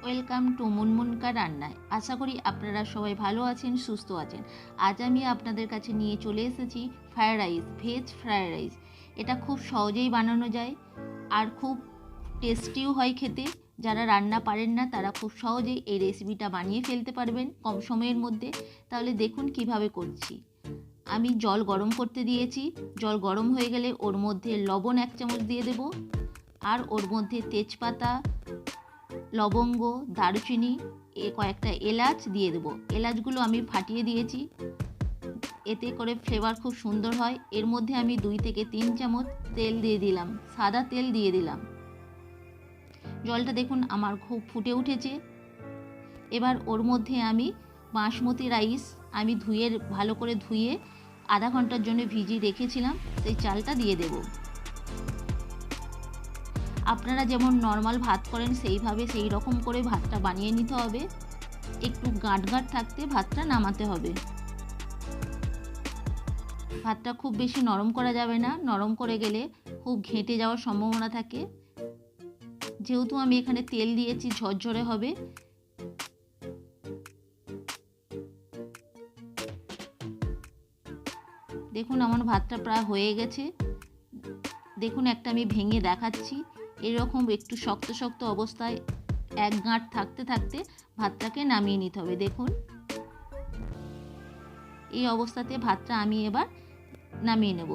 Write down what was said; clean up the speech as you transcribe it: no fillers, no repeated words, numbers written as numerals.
Welcome to Munmun কা রান্নায়। আশা করি আপনারা সবাই ভালো আছেন, সুস্থ আছেন। আজ আমি আপনাদের কাছে নিয়ে চলে এসেছি fried rice, veg fried rice. এটা খুব সহজেই বানানো যায় আর খুব টেস্টিও হয় খেতে। যারা রান্না পারেন না তারা খুব সহজেই এই রেসিপিটা বানিয়ে ফেলতে পারবেন কম সময়ের মধ্যে। তাহলে দেখুন কিভাবে করছি। আমি জল গরম করতে দিয়েছি। জল গরম হয়ে গেলে ওর মধ্যে লবণ 1 চামচ দিয়ে দেব, আর ওর মধ্যে তেজপাতা, লবঙ্গ, দারুচিনি, কয়েকটা এলাচ দিয়ে দেবো। এলাচগুলো আমি ফাটিয়ে দিয়েছি, এতে করে ফ্লেভার খুব সুন্দর হয়। এর মধ্যে আমি 2 থেকে 3 চামচ তেল দিয়ে দিলাম, সাদা তেল দিয়ে দিলাম। জলটা দেখুন আমার খুব ফুটে উঠেছে। এবার ওর মধ্যে আমি বাসমতি রাইস আমি ভালো করে ধুয়ে আধা ঘন্টার জন্য ভিজিয়ে রেখেছিলাম, সেই চালটা দিয়ে দেব। আপনারা যেমন নর্মাল ভাত করেন সেই রকম করে ভাতটা বানিয়ে নিতে হবে। একটু গাঁট গাঁট থাকতে ভাতটা নামাতে হবে। ভাতটা খুব বেশি নরম করা যাবে না, নরম করে গেলে খুব ঘেঁটে যাওয়ার সম্ভাবনা থাকে। যেহেতু আমি এখানে তেল দিয়েছি, ঝরঝরে হবে। দেখুন আমার ভাতটা প্রায় হয়ে গেছে। দেখুন একটা আমি ভেঙে দেখাচ্ছি। এরকম একটু শক্ত শক্ত অবস্থায় এক গাঁট থাকতে থাকতে ভাতটাকে নামিয়ে নিতে হবে। দেখুন এই অবস্থাতে ভাতটা আমি এবার নামিয়ে নেব।